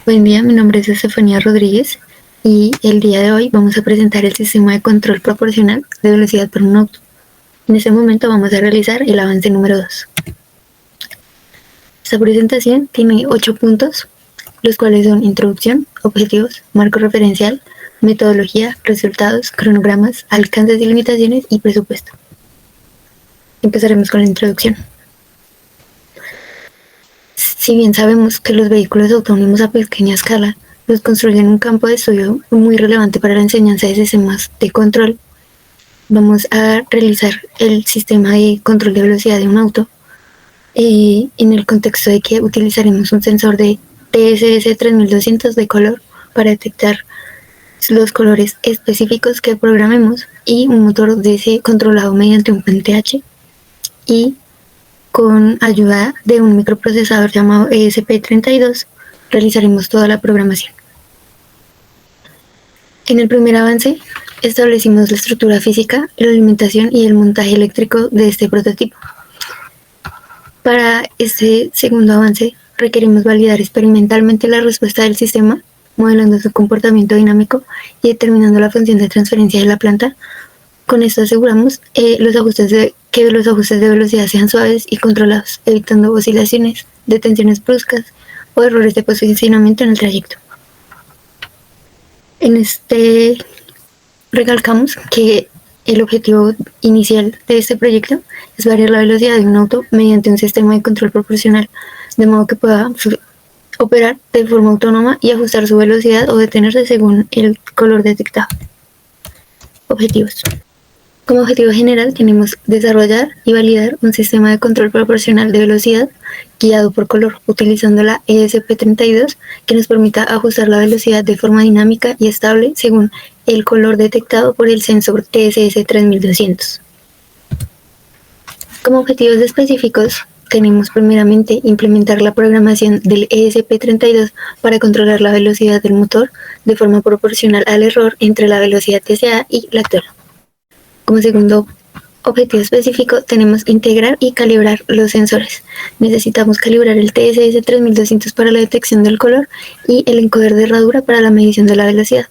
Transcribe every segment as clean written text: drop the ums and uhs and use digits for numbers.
Buen día, mi nombre es Estefanía Rodríguez y el día de hoy vamos a presentar el sistema de control proporcional de velocidad por un auto. En este momento vamos a realizar el avance número 2. Esta presentación tiene 8 puntos, los cuales son introducción, objetivos, marco referencial, metodología, resultados, cronogramas, alcances y limitaciones y presupuesto. Empezaremos con la introducción. Si bien sabemos que los vehículos autónomos a pequeña escala los construyen un campo de estudio muy relevante para la enseñanza de sistemas de control, vamos a realizar el sistema de control de velocidad de un auto en el contexto de que utilizaremos un sensor de TSS 3200 de color para detectar los colores específicos que programemos y un motor DC controlado mediante un PNTH y con ayuda de un microprocesador llamado ESP32 realizaremos toda la programación. En el primer avance establecimos la estructura física, la alimentación y el montaje eléctrico de este prototipo. Para este segundo avance requerimos validar experimentalmente la respuesta del sistema, modelando su comportamiento dinámico y determinando la función de transferencia de la planta. Con esto aseguramos que los ajustes de velocidad sean suaves y controlados, evitando oscilaciones, detenciones bruscas o errores de posicionamiento en el trayecto. En este recalcamos que el objetivo inicial de este proyecto es variar la velocidad de un auto mediante un sistema de control proporcional, de modo que pueda operar de forma autónoma y ajustar su velocidad o detenerse según el color detectado. Objetivos. Como objetivo general tenemos desarrollar y validar un sistema de control proporcional de velocidad guiado por color, utilizando la ESP32 que nos permita ajustar la velocidad de forma dinámica y estable según el color detectado por el sensor TSS 3200. Como objetivos específicos tenemos primeramente implementar la programación del ESP32 para controlar la velocidad del motor de forma proporcional al error entre la velocidad deseada y la actual. Como segundo objetivo específico tenemos integrar y calibrar los sensores. Necesitamos calibrar el TSS 3200 para la detección del color y el encoder de herradura para la medición de la velocidad.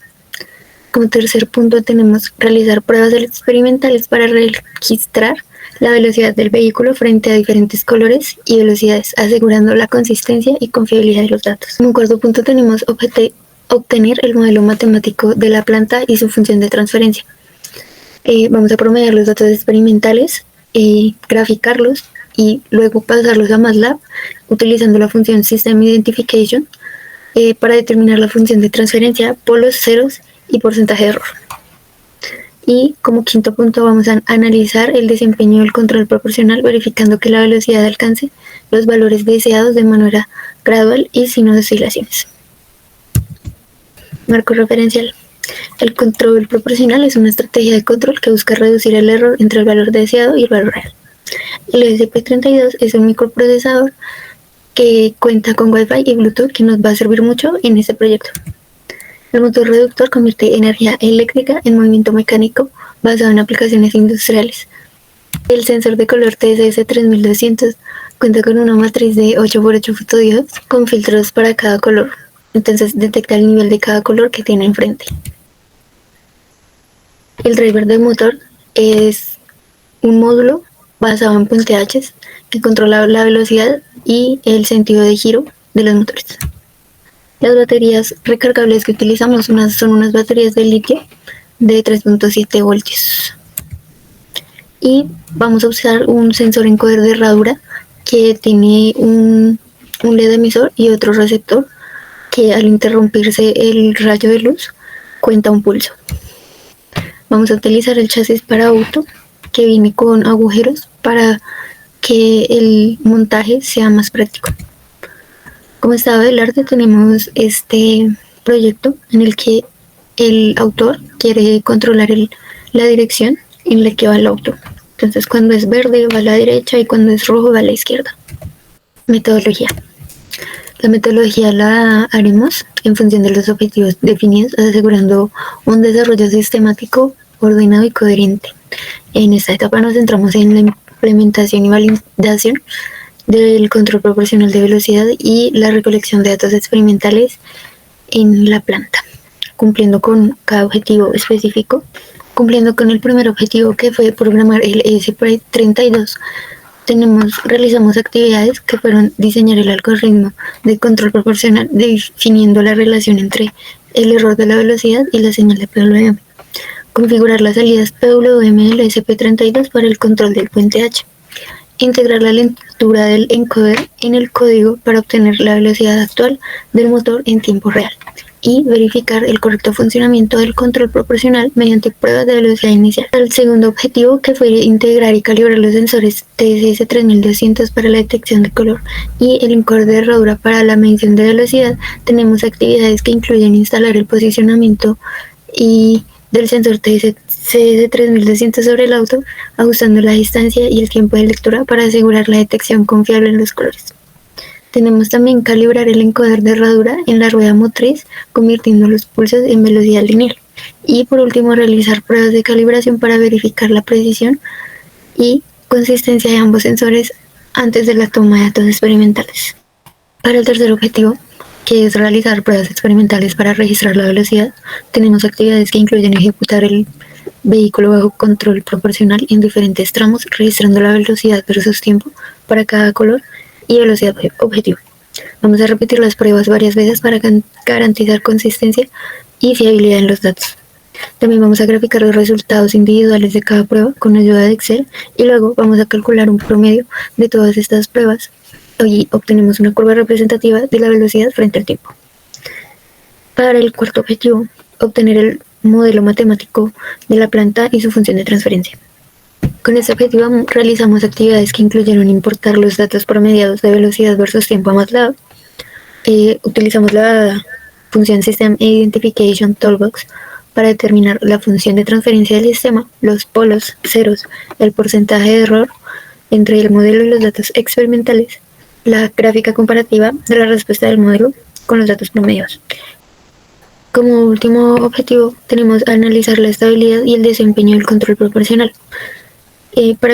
Como tercer punto tenemos realizar pruebas experimentales para registrar la velocidad del vehículo frente a diferentes colores y velocidades, asegurando la consistencia y confiabilidad de los datos. Como cuarto punto tenemos obtener el modelo matemático de la planta y su función de transferencia. Vamos a promediar los datos experimentales, graficarlos y luego pasarlos a MATLAB utilizando la función System Identification para determinar la función de transferencia, polos, ceros y porcentaje de error. Y como quinto punto vamos a analizar el desempeño del control proporcional verificando que la velocidad alcance los valores deseados de manera gradual y sin oscilaciones. Marco referencial. El control proporcional es una estrategia de control que busca reducir el error entre el valor deseado y el valor real. El ESP32 es un microprocesador que cuenta con Wi-Fi y Bluetooth que nos va a servir mucho en este proyecto. El motor reductor convierte energía eléctrica en movimiento mecánico basado en aplicaciones industriales. El sensor de color TSS 3200 cuenta con una matriz de 8x8 fotodiodos con filtros para cada color. Entonces detecta el nivel de cada color que tiene enfrente. El driver del motor es un módulo basado en PNTHs que controla la velocidad y el sentido de giro de los motores. Las baterías recargables que utilizamos son unas baterías de litio de 3.7 voltios. Y vamos a usar un sensor encoder de herradura que tiene un LED emisor y otro receptor que al interrumpirse el rayo de luz cuenta un pulso. Vamos a utilizar el chasis para auto que viene con agujeros para que el montaje sea más práctico. Como estado del arte tenemos este proyecto en el que el autor quiere controlar la dirección en la que va el auto. Entonces cuando es verde va a la derecha y cuando es rojo va a la izquierda. Metodología. La metodología la haremos en función de los objetivos definidos, asegurando un desarrollo sistemático, ordenado y coherente. En esta etapa nos centramos en la implementación y validación del control proporcional de velocidad y la recolección de datos experimentales en la planta, cumpliendo con cada objetivo específico. Cumpliendo con el primer objetivo, que fue programar el ESP32, realizamos actividades que fueron diseñar el algoritmo de control proporcional, definiendo la relación entre el error de la velocidad y la señal de PWM, configurar las salidas PWM del ESP32 para el control del puente H, integrar la lectura del encoder en el código para obtener la velocidad actual del motor en tiempo real, y verificar el correcto funcionamiento del control proporcional mediante pruebas de velocidad inicial. El segundo objetivo, que fue integrar y calibrar los sensores TSS 3200 para la detección de color y el encoder de herradura para la medición de velocidad, tenemos actividades que incluyen instalar el posicionamiento y del sensor TSS 3200 sobre el auto, ajustando la distancia y el tiempo de lectura para asegurar la detección confiable en los colores. Tenemos también calibrar el encoder de herradura en la rueda motriz, convirtiendo los pulsos en velocidad lineal. Y por último, realizar pruebas de calibración para verificar la precisión y consistencia de ambos sensores antes de la toma de datos experimentales. Para el tercer objetivo, que es realizar pruebas experimentales para registrar la velocidad, tenemos actividades que incluyen ejecutar el vehículo bajo control proporcional en diferentes tramos, registrando la velocidad versus tiempo para cada color y velocidad objetivo. Vamos a repetir las pruebas varias veces para garantizar consistencia y fiabilidad en los datos. También vamos a graficar los resultados individuales de cada prueba con ayuda de Excel, y luego vamos a calcular un promedio de todas estas pruebas y obtenemos una curva representativa de la velocidad frente al tiempo. Para el cuarto objetivo, obtener el modelo matemático de la planta y su función de transferencia. Con este objetivo realizamos actividades que incluyeron importar los datos promediados de velocidad versus tiempo a MATLAB. Utilizamos la función System Identification Toolbox para determinar la función de transferencia del sistema, los polos, ceros, el porcentaje de error entre el modelo y los datos experimentales, la gráfica comparativa de la respuesta del modelo con los datos promediados. Como último objetivo, tenemos analizar la estabilidad y el desempeño del control proporcional.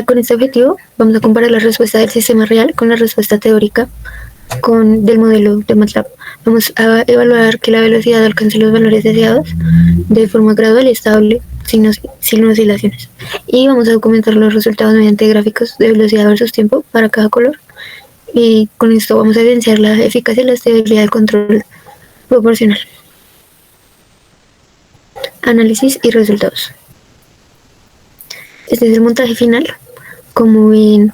Con este objetivo, vamos a comparar la respuesta del sistema real con la respuesta teórica del modelo de MATLAB. Vamos a evaluar que la velocidad alcance los valores deseados de forma gradual y estable, sin oscilaciones. Y vamos a documentar los resultados mediante gráficos de velocidad versus tiempo para cada color. Y con esto vamos a evidenciar la eficacia y la estabilidad del control proporcional. Análisis y resultados. Este es el montaje final. Como ven,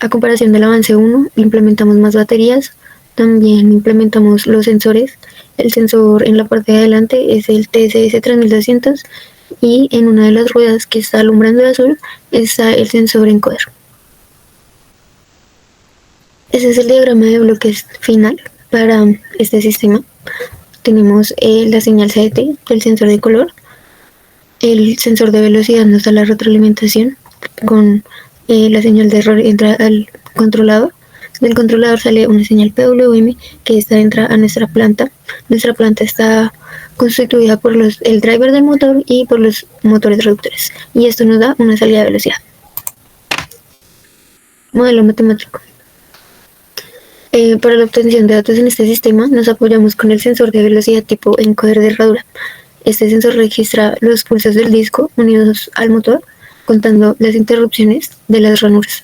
a comparación del avance 1, implementamos más baterías, también implementamos los sensores. El sensor en la parte de adelante es el TSS 3200 y en una de las ruedas que está alumbrando de azul está el sensor encoder. Ese es el diagrama de bloques final para este sistema. Tenemos la señal CDT del sensor de color. El sensor de velocidad nos da la retroalimentación con la señal de error entra al controlador. Del controlador sale una señal PWM que esta entra a nuestra planta. Nuestra planta está constituida por el driver del motor y por los motores reductores. Y esto nos da una salida de velocidad. Modelo matemático. Para la obtención de datos en este sistema nos apoyamos con el sensor de velocidad tipo encoder de herradura. Este sensor registra los pulsos del disco unidos al motor, contando las interrupciones de las ranuras.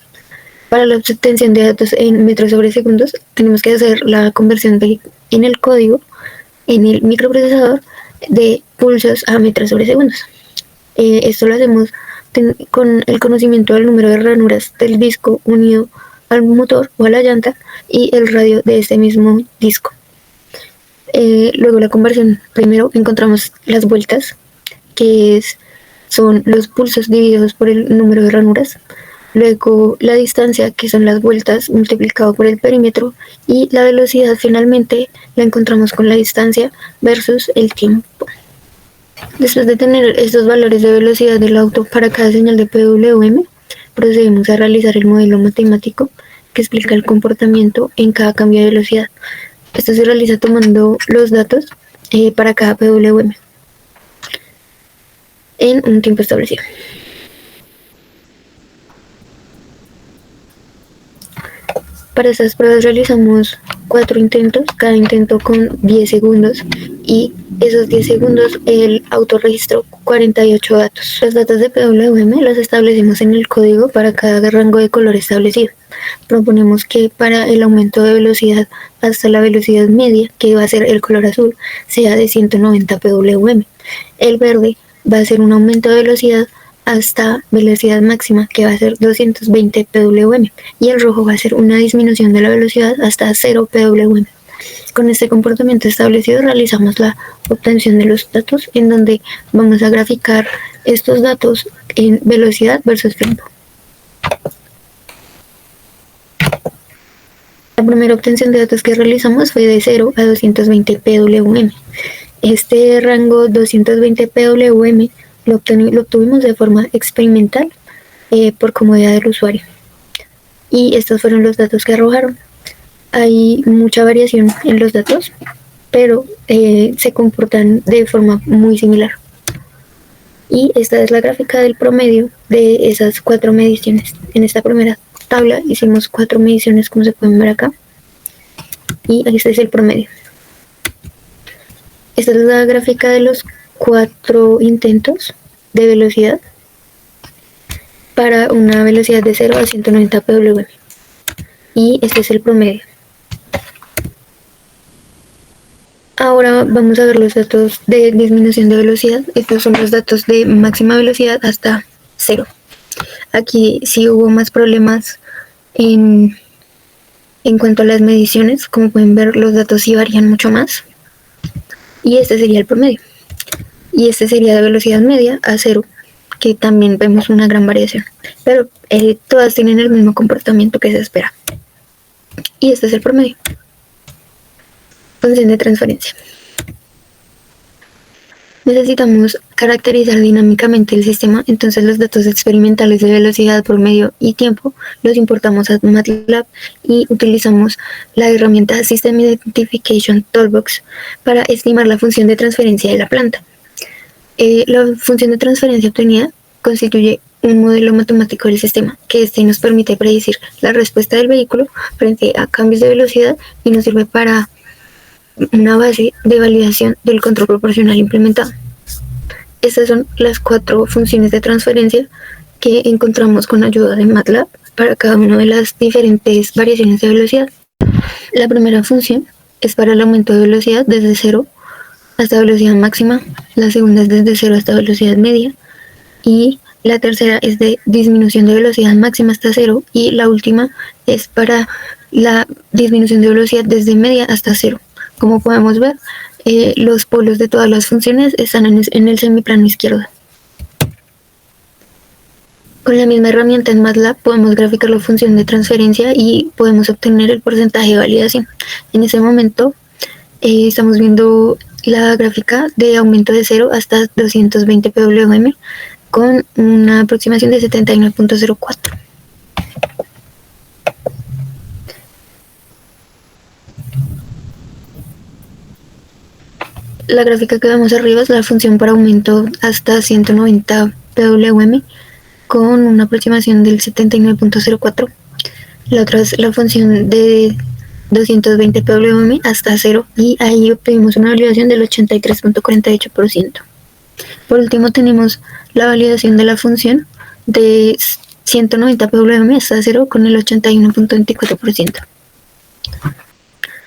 Para la obtención de datos en metros sobre segundos, tenemos que hacer la conversión en el código, en el microprocesador, de pulsos a metros sobre segundos. Esto lo hacemos con el conocimiento del número de ranuras del disco unido al motor o a la llanta y el radio de este mismo disco. Luego la conversión, primero encontramos las vueltas, que son los pulsos divididos por el número de ranuras. Luego la distancia, que son las vueltas multiplicado por el perímetro, y la velocidad finalmente la encontramos con la distancia versus el tiempo. Después de tener estos valores de velocidad del auto para cada señal de PWM, procedemos a realizar el modelo matemático que explica el comportamiento en cada cambio de velocidad. Esto se realiza tomando los datos para cada PWM en un tiempo establecido. Para estas pruebas realizamos 4 intentos, cada intento con 10 segundos, y esos 10 segundos el auto registró 48 datos. Los datos de PWM los establecemos en el código para cada rango de color establecido. Proponemos que para el aumento de velocidad hasta la velocidad media, que va a ser el color azul, sea de 190 PWM. El verde va a ser un aumento de velocidad hasta velocidad máxima, que va a ser 220 PWM, y el rojo va a ser una disminución de la velocidad hasta 0 PWM. Con este comportamiento establecido realizamos la obtención de los datos, en donde vamos a graficar estos datos en velocidad versus tiempo. La primera obtención de datos que realizamos fue de 0 a 220 PWM. Este rango 220 PWM lo obtuvimos de forma experimental por comodidad del usuario. Y estos fueron los datos que arrojaron. Hay mucha variación en los datos, pero se comportan de forma muy similar. Y esta es la gráfica del promedio de esas 4 mediciones. En esta primera tabla hicimos 4 mediciones, como se pueden ver acá. Y este es el promedio. Esta es la gráfica de los 4 intentos de velocidad para una velocidad de 0 a 190 PWM. Y este es el promedio. Ahora vamos a ver los datos de disminución de velocidad. Estos son los datos de máxima velocidad hasta 0. Aquí sí hubo más problemas en cuanto a las mediciones. Como pueden ver, los datos sí varían mucho más. Y este sería el promedio. Y este sería de velocidad media a 0, que también vemos una gran variación. Pero todas tienen el mismo comportamiento que se espera. Y este es el promedio. Función de transferencia. Necesitamos caracterizar dinámicamente el sistema, entonces los datos experimentales de velocidad, promedio y tiempo los importamos a MATLAB y utilizamos la herramienta System Identification Toolbox para estimar la función de transferencia de la planta. La función de transferencia obtenida constituye un modelo matemático del sistema, que nos permite predecir la respuesta del vehículo frente a cambios de velocidad y nos sirve para una base de validación del control proporcional implementado. Estas son las 4 funciones de transferencia que encontramos con ayuda de MATLAB para cada una de las diferentes variaciones de velocidad. La primera función es para el aumento de velocidad desde 0 hasta velocidad máxima, la segunda es desde 0 hasta velocidad media, y la tercera es de disminución de velocidad máxima hasta 0, y la última es para la disminución de velocidad desde media hasta 0. Como podemos ver, los polos de todas las funciones están en el semiplano izquierdo. Con la misma herramienta en MATLAB podemos graficar la función de transferencia y podemos obtener el porcentaje de validación. En ese momento estamos viendo la gráfica de aumento de 0 hasta 220 PWM con una aproximación de 79.04. La gráfica que vemos arriba es la función para aumento hasta 190 PWM con una aproximación del 79.04. La otra es la función de 220 PWM hasta 0 y ahí obtuvimos una validación del 83.48%. Por último tenemos la validación de la función de 190 PWM hasta 0 con el 81.24%.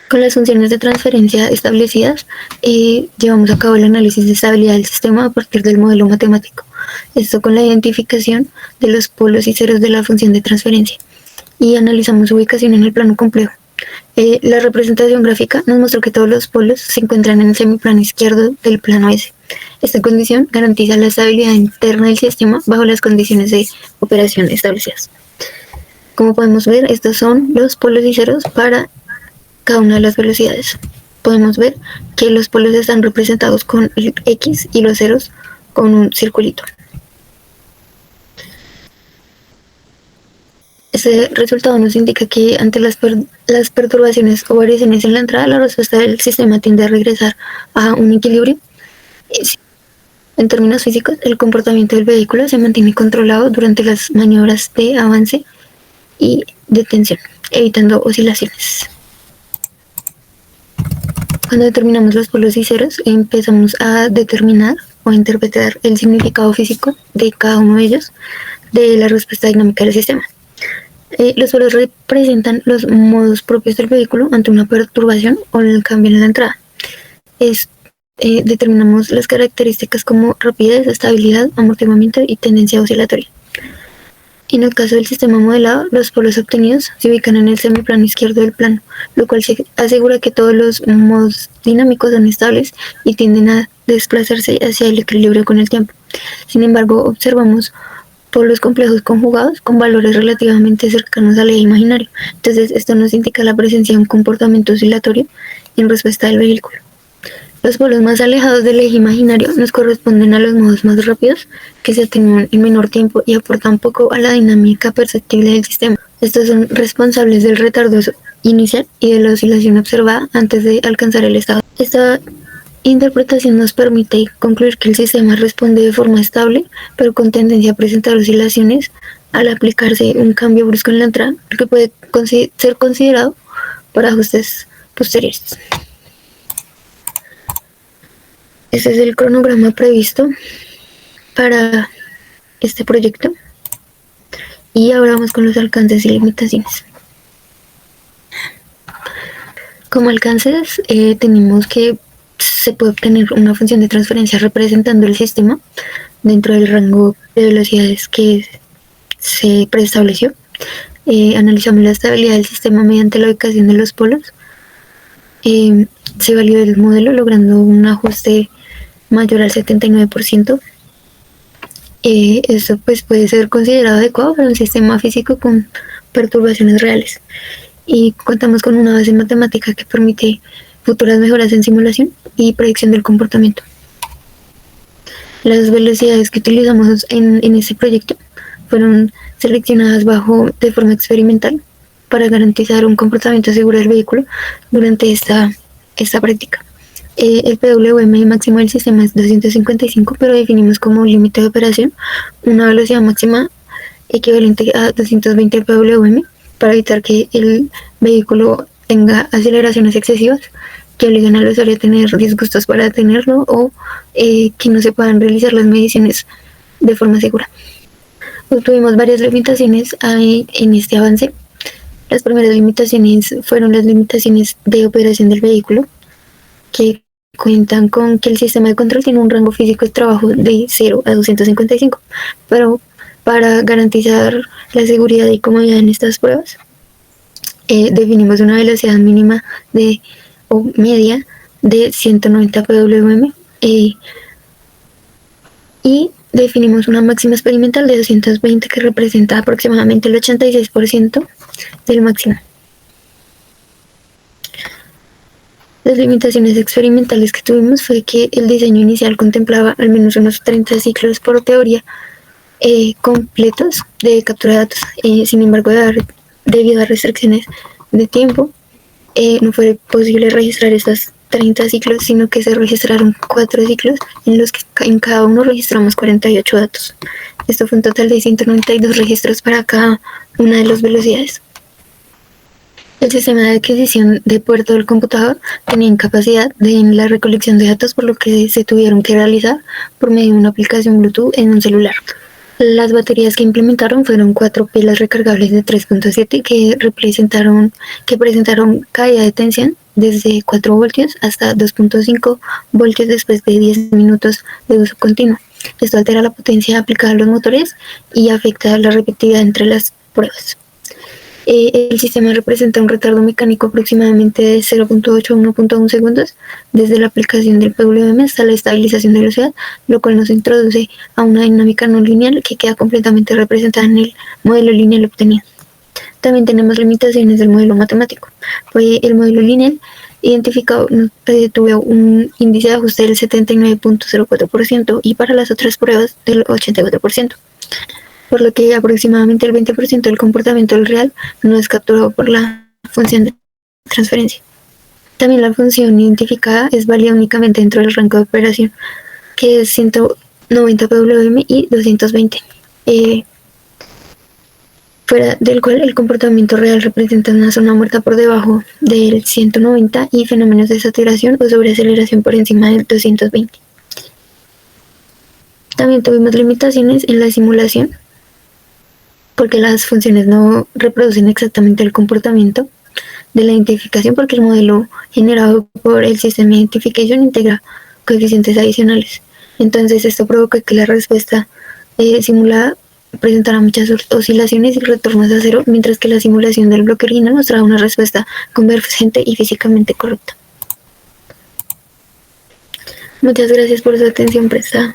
Con las funciones de transferencia establecidas, llevamos a cabo el análisis de estabilidad del sistema a partir del modelo matemático. Esto con la identificación de los polos y ceros de la función de transferencia. Y analizamos su ubicación en el plano complejo. La representación gráfica nos mostró que todos los polos se encuentran en el semiplano izquierdo del plano S. Esta condición garantiza la estabilidad interna del sistema bajo las condiciones de operación establecidas. Como podemos ver, estos son los polos y ceros para cada una de las velocidades. Podemos ver que los polos están representados con el X y los ceros con un circulito. Este resultado nos indica que ante las perturbaciones o variaciones en la entrada, la respuesta del sistema tiende a regresar a un equilibrio. En términos físicos, el comportamiento del vehículo se mantiene controlado durante las maniobras de avance y detención. evitando oscilaciones. Cuando determinamos los polos y ceros, empezamos a determinar o interpretar el significado físico de cada uno de ellos de la respuesta dinámica del sistema. Los polos representan los modos propios del vehículo ante una perturbación o el cambio en la entrada. Determinamos las características como rapidez, estabilidad, amortiguamiento y tendencia oscilatoria. En el caso del sistema modelado, los polos obtenidos se ubican en el semiplano izquierdo del plano, lo cual se asegura que todos los modos dinámicos son estables y tienden a desplazarse hacia el equilibrio con el tiempo. Sin embargo, observamos polos complejos conjugados con valores relativamente cercanos al eje imaginario. Entonces, esto nos indica la presencia de un comportamiento oscilatorio en respuesta del vehículo. Los polos más alejados del eje imaginario nos corresponden a los modos más rápidos, que se atenúan en menor tiempo y aportan poco a la dinámica perceptible del sistema. Estos son responsables del retardo inicial y de la oscilación observada antes de alcanzar el estado. Esta interpretación nos permite concluir que el sistema responde de forma estable, pero con tendencia a presentar oscilaciones al aplicarse un cambio brusco en la entrada, que puede ser considerado por ajustes posteriores. Este es el cronograma previsto para este proyecto. Y ahora vamos con los alcances y limitaciones. Como alcances, tenemos que se puede obtener una función de transferencia representando el sistema dentro del rango de velocidades que se preestableció. Analizamos la estabilidad del sistema mediante la ubicación de los polos. Se validó el modelo logrando un ajuste mayor al 79%. Esto pues puede ser considerado adecuado para un sistema físico con perturbaciones reales. Y contamos con una base matemática que permite futuras mejoras en simulación y predicción del comportamiento. Las velocidades que utilizamos en este proyecto fueron seleccionadas de forma experimental para garantizar un comportamiento seguro del vehículo durante esta práctica. El PWM máximo del sistema es 255, pero definimos como límite de operación una velocidad máxima equivalente a 220 PWM para evitar que el vehículo tenga aceleraciones excesivas que obligan al usuario a tener disgustos para detenerlo o que no se puedan realizar las mediciones de forma segura. Tuvimos varias limitaciones en este avance. Las primeras limitaciones fueron las limitaciones de operación del vehículo, que cuentan con que el sistema de control tiene un rango físico de trabajo de 0 a 255, pero para garantizar la seguridad y comodidad en estas pruebas, definimos una velocidad mínima o media de 190 PWM y definimos una máxima experimental de 220 que representa aproximadamente el 86% del máximo. Las limitaciones experimentales que tuvimos fue que el diseño inicial contemplaba al menos unos 30 ciclos por teoría completos de captura de datos. Sin embargo, debido a restricciones de tiempo, no fue posible registrar estos 30 ciclos, sino que se registraron 4 ciclos en los que en cada uno registramos 48 datos. Esto fue un total de 192 registros para cada una de las velocidades. El sistema de adquisición de puerto del computador tenía incapacidad en la recolección de datos, por lo que se tuvieron que realizar por medio de una aplicación Bluetooth en un celular. Las baterías que implementaron fueron 4 pilas recargables de 3.7 que presentaron caída de tensión desde 4 voltios hasta 2.5 voltios después de 10 minutos de uso continuo. Esto altera la potencia aplicada a los motores y afecta la repetitividad entre las pruebas. El sistema representa un retardo mecánico aproximadamente de 0.8 a 1.1 segundos desde la aplicación del PWM hasta la estabilización de velocidad, lo cual nos introduce a una dinámica no lineal que queda completamente representada en el modelo lineal obtenido. También tenemos limitaciones del modelo matemático. El modelo lineal identificado tuvo un índice de ajuste del 79.04% y para las otras pruebas del 84%. Por lo que aproximadamente el 20% del comportamiento real no es capturado por la función de transferencia. También la función identificada es válida únicamente dentro del rango de operación, que es 190 PWM y 220. fuera del cual el comportamiento real representa una zona muerta por debajo del 190 y fenómenos de saturación o sobreaceleración por encima del 220. También tuvimos limitaciones en la simulación, porque las funciones no reproducen exactamente el comportamiento de la identificación, porque el modelo generado por el System Identification integra coeficientes adicionales. Entonces esto provoca que la respuesta simulada presentará muchas oscilaciones y retornos a cero, mientras que la simulación del bloque original mostrará una respuesta convergente y físicamente correcta. Muchas gracias por su atención prestada.